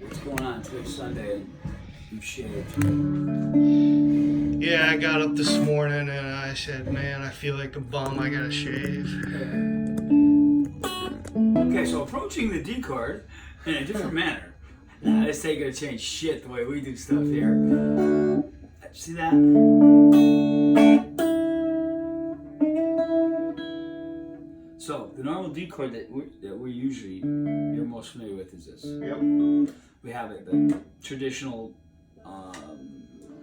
What's going on? Today's Sunday and you've shaved. Yeah, I got up this morning and I said, man, I feel like a bum. I gotta shave. Okay, so approaching the D card in a different manner. Nah, this ain't gonna change shit the way we do stuff here. See that? So the normal D chord that we usually you're most familiar with is this. Yep. We have it, the traditional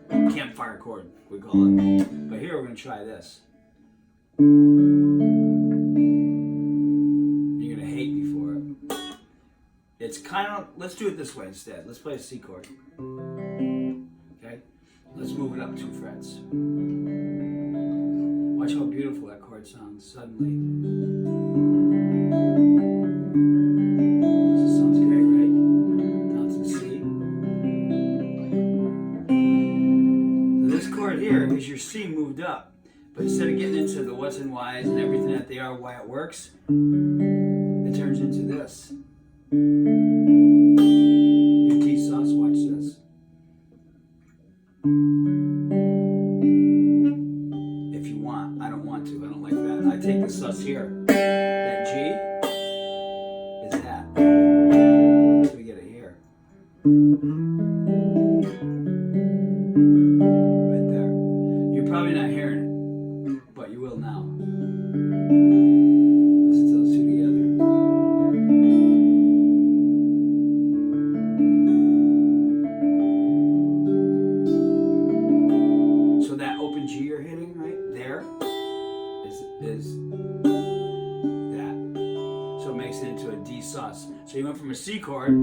campfire chord, we call it. But here we're going to try this. You're going to hate me for it. It's kind of, let's do it this way instead. Let's play a C chord. Okay? Let's move it up 2 frets. Watch how beautiful that chord sounds suddenly. Sounds great, right? Down to C. This chord here is your C moved up, but instead of getting into the what's and whys and everything that they are, why it works, it turns into this. Your T sus, watch this. If you want, I don't want to, I don't like that. I take the sus here. That G is that. So we get it here. Probably not hearing it, but you will now. Listen to those two together. So that open G you're hitting right there is that. So it makes it into a D sus. So you went from a C chord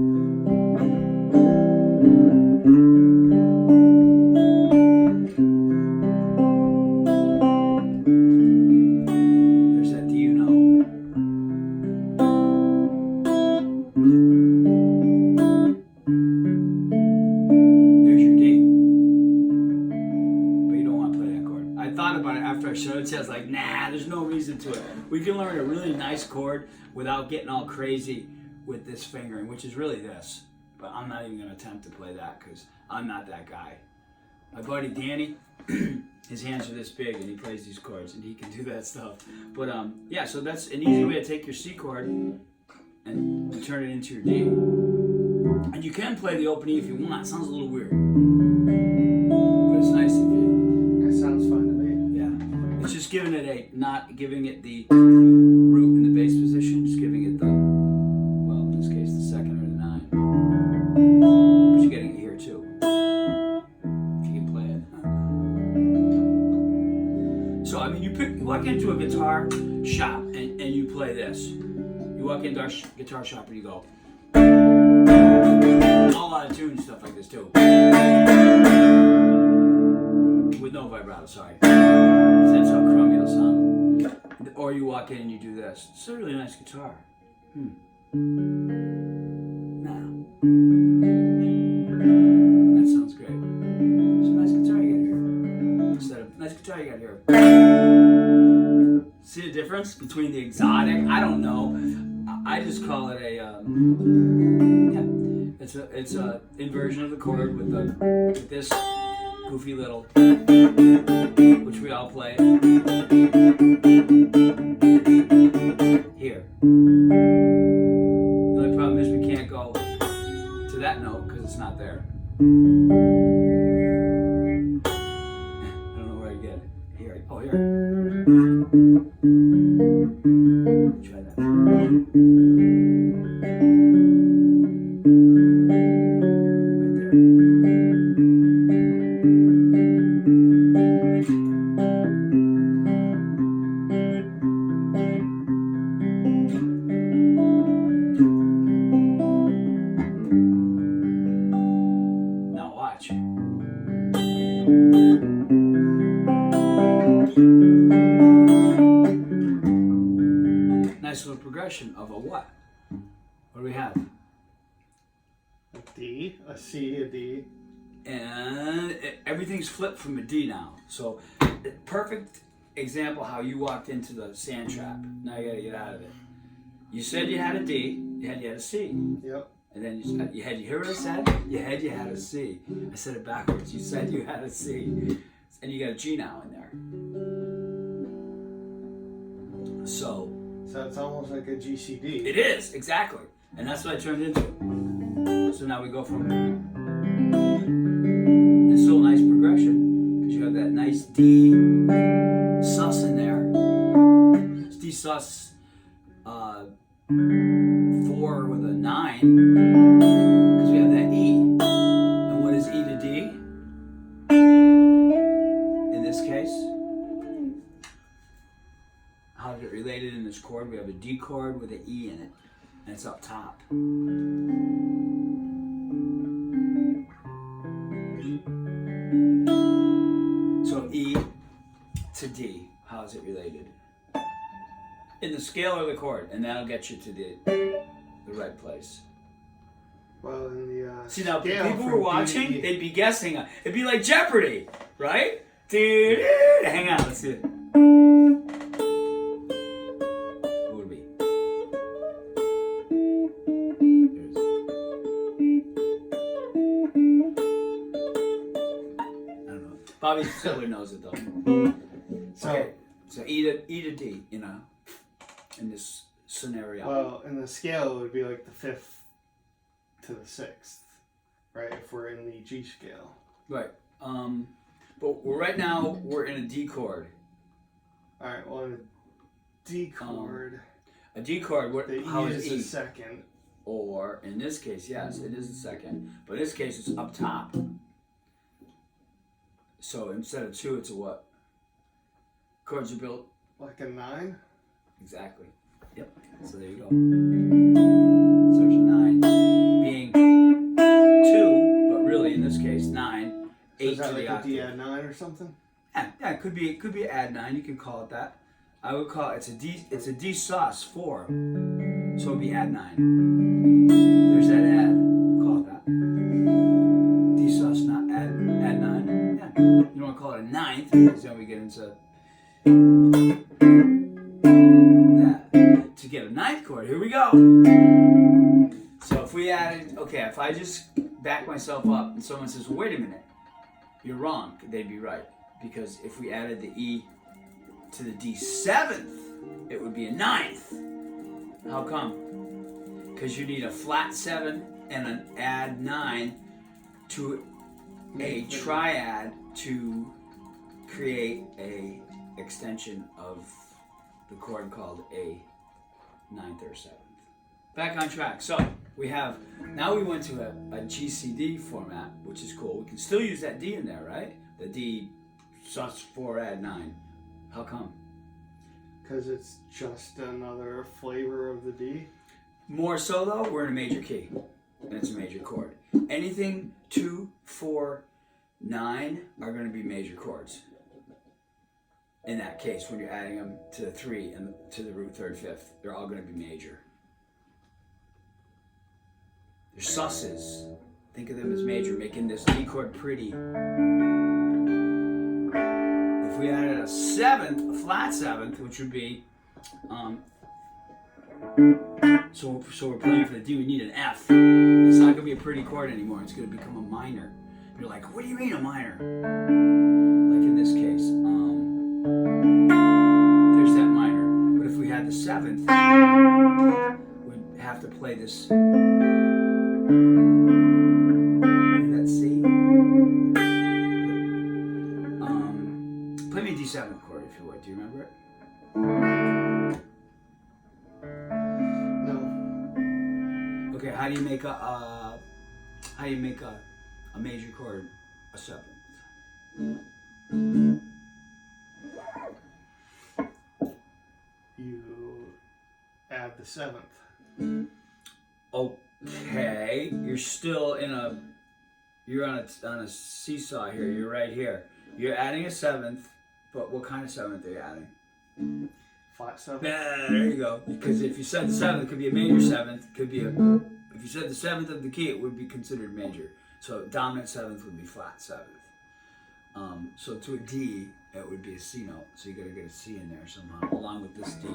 after I showed it to you, I was like, nah, there's no reason to it. We can learn a really nice chord without getting all crazy with this fingering, which is really this. But I'm not even going to attempt to play that because I'm not that guy. My buddy Danny, his hands are this big and he plays these chords and he can do that stuff. But yeah, so that's an easy way to take your C chord and turn it into your D. And you can play the open E if you want. It sounds a little weird. But it's nice if you... That sounds fun to me. It's just giving it not giving it the root in the bass position, just giving it the, well, in this case, the second or the 9. But you're getting it here too, if you can play it. So, I mean, you walk into a guitar shop and you play this. You walk into our guitar shop and you go, all out of tune stuff like this too. With no vibrato, sorry. That's how crummy it'll sound. Or you walk in and you do this. It's a really nice guitar. Now. That sounds great. It's a nice guitar you got here. Instead of nice guitar you got here. See the difference between the exotic? I don't know. I just call it a it's a inversion of the chord with this goofy little, which we all play here. The only problem is we can't go to that note because it's not there. I don't know where I get it. Here. Oh, here. Try that. Nice little progression of a what? What do we have? A D, a C, a D. And everything's flipped from a D now. So, perfect example how you walked into the sand trap. Now you gotta get out of it. You said you had a D, you had a C. Yep. And then you hear what I said? You had a C. I said it backwards. You said you had a C. And you got a G now in there. So it's almost like a GCD. it is, exactly. And that's what I turned into. So now we go from, it's still a nice progression, because you have that nice D sus in there. It's D sus 4 with a 9, because we have that E. And what is E to D? In this case, how is it related in this chord? We have a D chord with an E in it, and it's up top. So E to D, how is it related? In the scale or the chord, and that'll get you to the right place. Well, in the See, now scale people from were watching, D to E. they'd be guessing. It'd be like Jeopardy, right? Dude, hang on, let's see it. What would it be? I don't know. Bobby Sittler knows it though. Okay, so E to D, in this scenario. Well, in the scale, it would be like the 5th to the 6th, right? If we're in the G scale. Right. But right now we're in a D chord. All right. Well, in a D chord, A D chord. How E is is E? the second. Or in this case, yes, it is the second. But in this case, it's up top. So instead of 2, it's a what? Chords are built Like a 9. exactly. Yep. So there you go. So there's a 9 being 2, but really in this case 9. So 8 is that to like the a octave. D add 9 or something? Yeah, it could be add 9. You can call it that. I would call it, it's a D sus 4, so it'd be add 9. There's that add. Call it that. D sus, not add 9. Yeah. You don't want to call it a 9th, because then we get into that. To get a 9th chord, here we go. So if we added, if I just back myself up and someone says, well, wait a minute, you're wrong, they'd be right. Because if we added the E to the D7th, it would be a 9th. How come? Because you need a flat 7 and an add 9 to a triad to create a extension of the chord called a 9th or 7th. Back on track. So now we went to a GCD format, which is cool. We can still use that D in there, right? The D sus 4 add 9. How come? Because it's just another flavor of the D. More so though, we're in a major key, and it's a major chord. Anything 2, 4, 9 are going to be major chords. In that case, when you're adding them to the 3 and to the root 3rd, 5th, they're all going to be major. They're susses. Think of them as major, making this D chord pretty. If we added a 7th, a flat 7th, which would be, so we're playing for the D, we need an F. It's not going to be a pretty chord anymore, it's going to become a minor. You're like, what do you mean a minor? Like in this case, there's that minor. But if we had the 7th, we'd have to play this. That C. Play me a D7 chord if you would. Do you remember it? No. Okay, how do you make a major chord a 7th? You add the 7th. Okay, you're still you're on a seesaw here. You're right here. You're adding a 7th, but what kind of 7th are you adding? Flat 7th. There you go. Because if you said the 7th, it could be a major 7th. If you said the 7th of the key, it would be considered major. So dominant 7th would be flat 7th. So to a D, it would be a C note. So you got to get a C in there somehow, along with this D.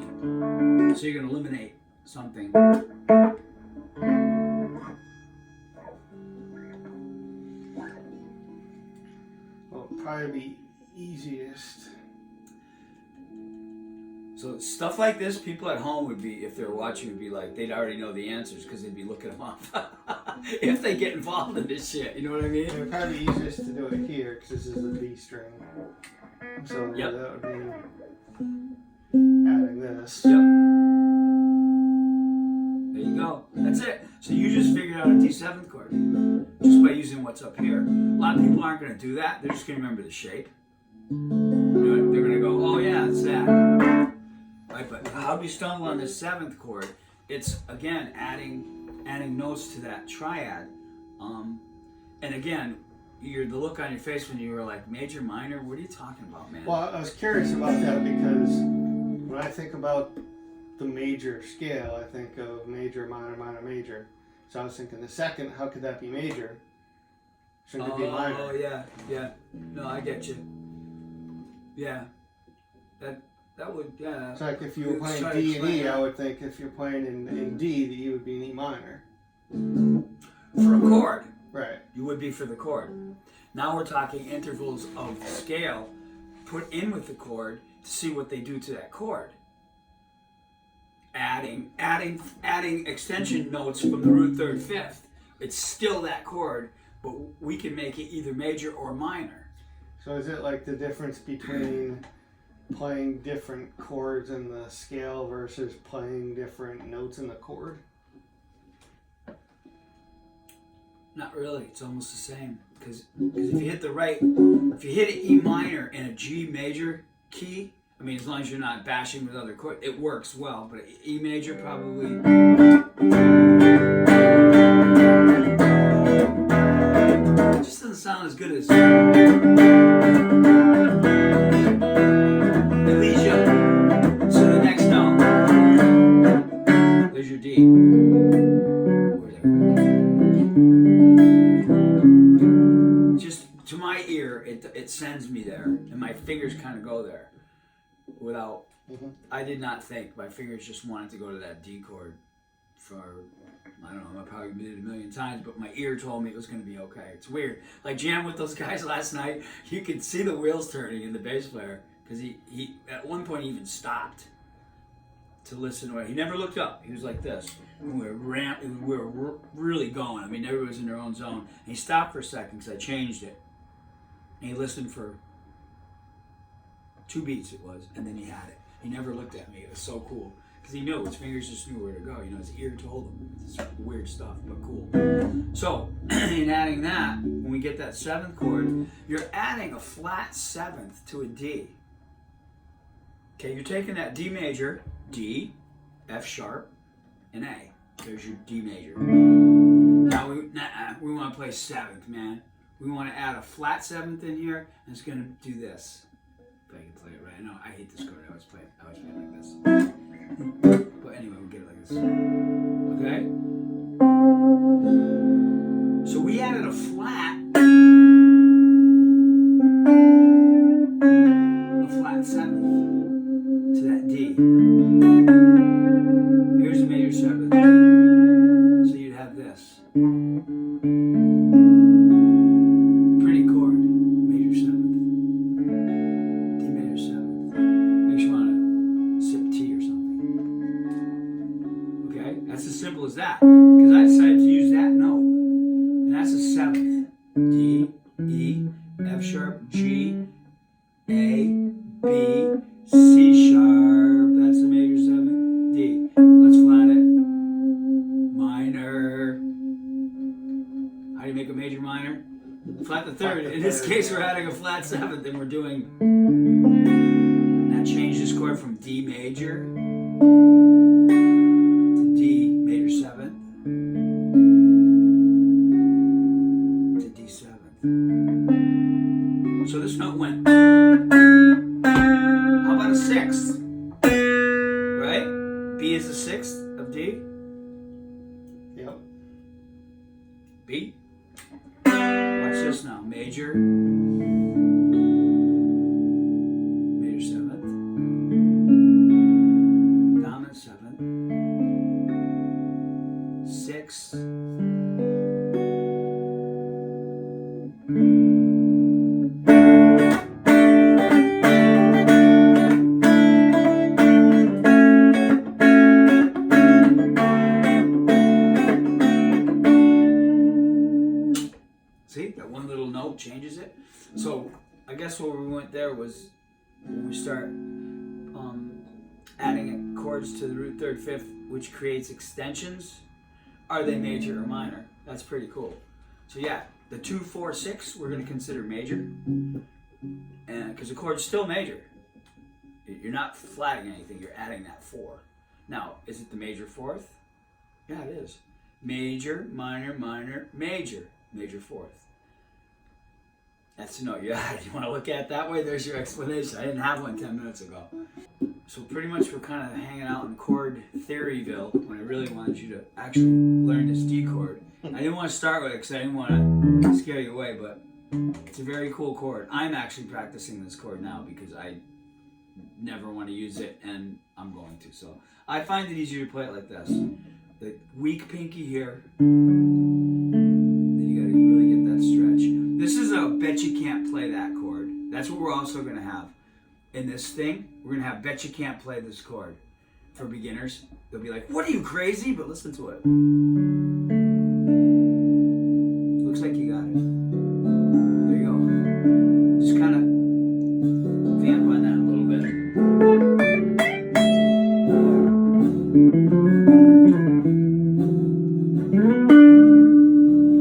So you're going to eliminate something. probably be easiest. So stuff like this, people at home would be, if they're watching, would be like, they'd already know the answers because they'd be looking them up. If they get involved in this shit, you know what I mean? It would probably be easiest to do it here because this is the B string. So Yep. that would be adding this. Yep. There you go. That's it. So you just figured out a D7 chord just by using what's up here. A lot of people aren't going to do that. They're just going to remember the shape. They're going to go, oh yeah, it's that. Right, but how do you stumble on this 7th chord? It's, again, adding notes to that triad. And again, the look on your face when you were like, major, minor, what are you talking about, man? Well, I was curious about that because when I think about the major scale, I think of major, minor, minor, major. So I was thinking the 2nd, how could that be major? Shouldn't it be minor? Oh, yeah. No, I get you. Yeah. That would, yeah. It's like if you were playing Try to D and explain E, that. I would think if you're playing in D, the E would be an E minor. For a chord. Right. You would be for the chord. Now we're talking intervals of scale put in with the chord to see what they do to that chord. Adding extension notes from the root 3rd 5th. It's still that chord, but we can make it either major or minor. So is it like the difference between playing different chords in the scale versus playing different notes in the chord? Not really. It's almost the same. Because if you hit if you hit an E minor in a G major key, I mean, as long as you're not bashing with other chords, it works well. But E major probably. It just doesn't sound as good as. It leads you to the next note. There's your D. Just to my ear, it sends me there, and my fingers kind of go there without. I did not think. My fingers just wanted to go to that D chord for, I don't know, I probably did it a million times, but my ear told me it was going to be okay. It's weird. Like jam with those guys last night, you could see the wheels turning in the bass player because he at one point even stopped to listen to it. He never looked up. He was like this. We were really going. I mean, everybody was in their own zone. And he stopped for a second because I changed it. And he listened for 2 beats it was, and then he had it. He never looked at me. It was so cool. Because he knew. His fingers just knew where to go. You know, his ear told him. It's weird stuff, but cool. So, in adding that, when we get that 7th chord, you're adding a flat 7th to a D. Okay, you're taking that D major, D, F sharp, and A. There's your D major. Now we want to play 7th, man. We want to add a flat 7th in here, and it's going to do this. If I can play it right now. I hate this chord. I always play it like this. But anyway, we'll get it like this. Okay? So we added a flat 7th to that D. Here's the major 7th. So you'd have this. Pretty chord. Major 7th. D major 7th. Makes you want to sip tea or something. Okay? That's as simple as that. Because I decided to use that note. And that's a 7th. D, E, F sharp, G, A, B, C sharp. That's the major 7th. D. Let's flat it. Minor. How do you make a major minor? Flat the 3rd. In this case, we're adding a flat 7th, and we're doing. That changed this chord from D major to D major 7th to D 7th. So this note went. How about a 6th? Right? B is the 6th of D. Yep. B. Watch this now. Major. Major 7th. Dominant 7th. 6th. See, that one little note changes it. So I guess where we went there was when we start adding chords to the root third fifth, which creates extensions. Are they major or minor? That's pretty cool. So yeah, the 2, 4, 6 we're going to consider major, and because the chord's still major, you're not flatting anything. You're adding that 4. Now, is it the major fourth? Yeah, it is. Major, minor, minor, major, major fourth. That's the note. Yeah, you want to look at it that way? There's your explanation. I didn't have one 10 minutes ago. So pretty much we're kind of hanging out in chord theoryville when I really wanted you to actually learn this D chord. I didn't want to start with it because I didn't want to scare you away, but it's a very cool chord. I'm actually practicing this chord now because I never want to use it, and I'm going to. So I find it easier to play it like this. The weak pinky here. Then you gotta really get that stretch. This is a bet you can't play that chord. That's what we're also gonna have. In this thing, we're gonna have bet you can't play this chord. For beginners, they'll be like, what are you, crazy? But listen to it. Looks like you got it. There you go. Just kind of vamp on that a little bit.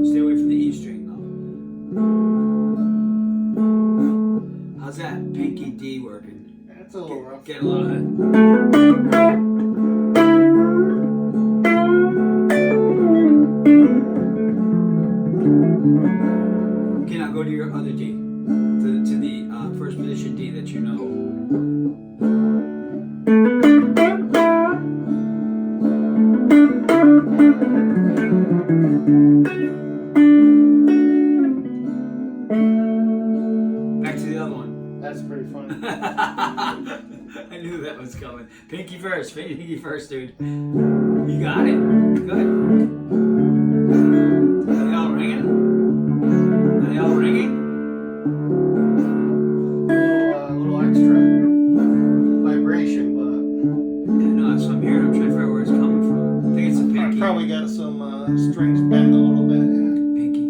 Stay away from the E string though. How's that pinky D working? That's a little rough. Get a little bit. Okay, now go to your other D. To the first position D that you know. Back to the other one. That's pretty funny. I knew that was coming. Pinky first, dude. You got it. Good. Are they all ringing? Are they all ringing? A little extra vibration, but Yeah, no, that's what I'm hearing. I'm trying to figure out where it's coming from. I think it's a I pinky. probably got some strings bend a little bit. Pinky.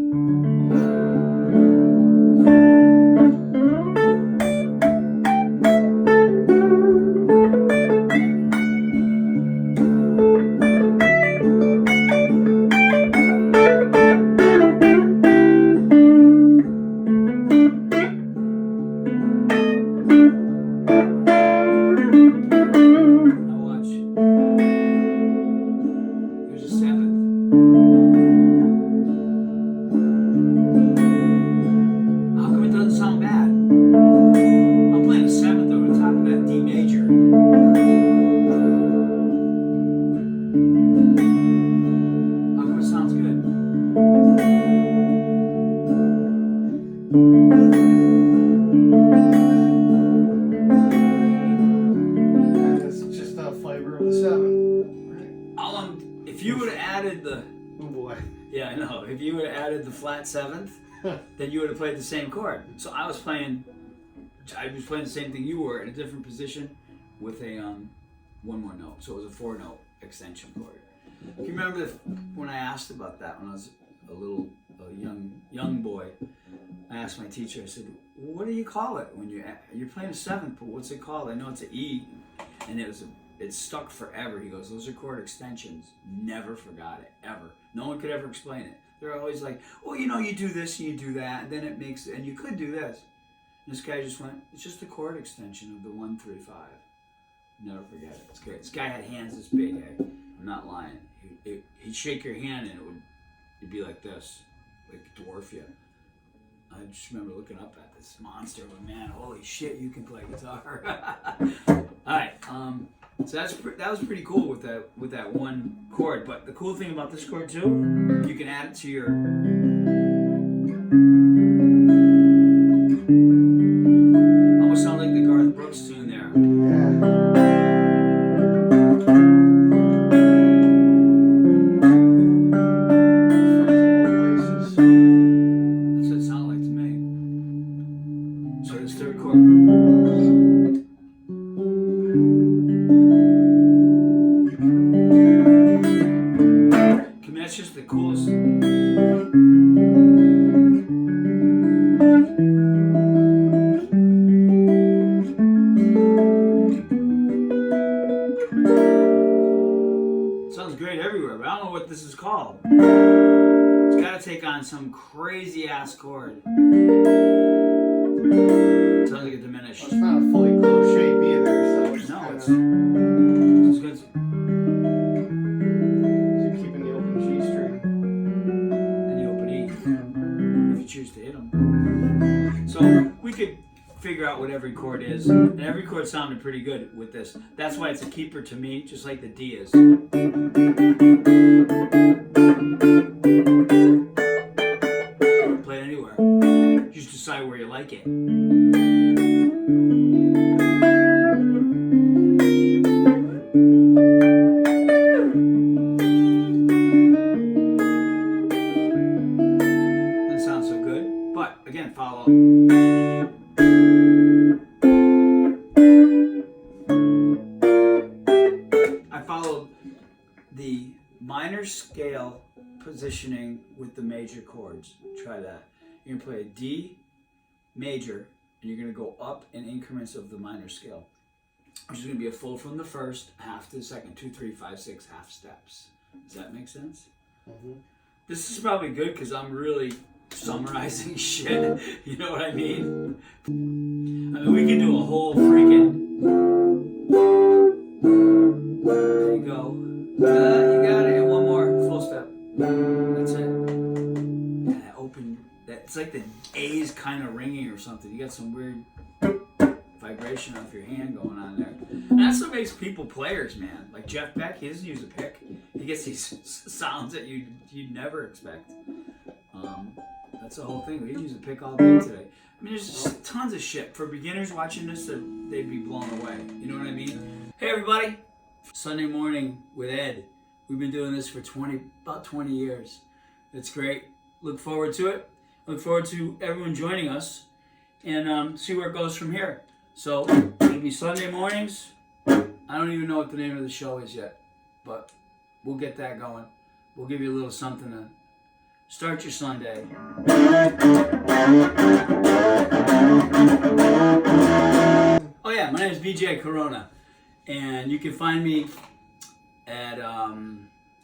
Now watch. There's a 7th. How come it doesn't sound bad? I'm playing a 7th over the top of that D major. How come it sounds good? It's just a flavor of the 7. Right? If you would have added the Oh boy. Yeah, I know. If you would have added the flat 7th, then you would have played the same chord. So I was playing the same thing you were in a different position with a one more note. So it was a 4-note extension chord. Do you remember when I asked about that when I was a young boy? I asked my teacher. I said, "What do you call it when you're playing a 7th? But what's it called? I know it's an E, and it's stuck forever." He goes, "Those are chord extensions." Never forgot it ever. No one could ever explain it. They're always like, "Well, you do this and you do that, and then it makes, and you could do this." And this guy just went, "It's just a chord extension of the 1, 3, 5." Never forget it. It's great. This guy had hands this big. I'm not lying. He'd shake your hand and it'd be like this, like dwarf you. I just remember looking up at this monster. Like, man, holy shit, you can play guitar. All right. So that was pretty cool with that one chord. But the cool thing about this chord too, you can add it to your. Almost sounds like the Garth Brooks tune there. Yeah. That's what it sounded like to me. So this third chord. That's just the coolest. take on some crazy ass chord. Sounds like a diminished. It's not a fully closed shape either, so it's No, kind it's of good. keeping the open G string. And the open E, if you choose to hit them. So we could figure out what every chord is, and every chord sounded pretty good with this. That's why it's a keeper to me, just like the D is. Play it anywhere. Just decide where you like it. Doesn't sound so good, but again, follow. I followed the minor scale positioning with the major chords. Try that. You're going to play a D major, and you're going to go up in increments of the minor scale, which is going to be a full from the first, half to the second, 2, 3, 5, 6 half steps. Does that make sense? Mm-hmm. This is probably good because I'm really summarizing shit. You know what I mean? I mean, we could do a whole freaking. There you go. You got it. And one more full step. That's it. And that open. It's like the A's kind of ringing or something. You got some weird vibration off your hand going on there. And that's what makes people players, man. Like Jeff Beck, he doesn't use a pick. He gets these sounds that you'd never expect. That's the whole thing. We use a pick all day today. I mean, there's just tons of shit. For beginners watching this, they'd be blown away. You know what I mean? Hey, everybody. Sunday morning with Ed. We've been doing this for about 20 years. It's great. Look forward to it. Look forward to everyone joining us and see where it goes from here. So, it'll be Sunday mornings. I don't even know what the name of the show is yet, but we'll get that going. We'll give you a little something to start your Sunday. Oh yeah, my name is BJ Corona, and you can find me at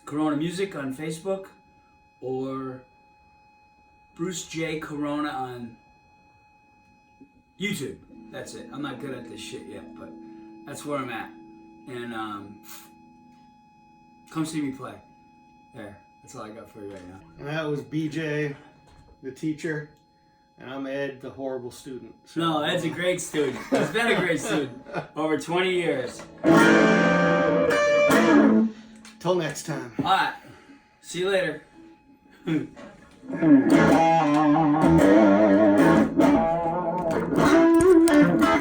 Corona Music on Facebook or Bruce J. Corona on YouTube. That's it. I'm not good at this shit yet, but that's where I'm at. And come see me play. There. That's all I got for you right now. And that was BJ, the teacher, and I'm Ed, the horrible student. So, No, Ed's a great student. He's been a great student over 20 years. Till next time. All right. See you later.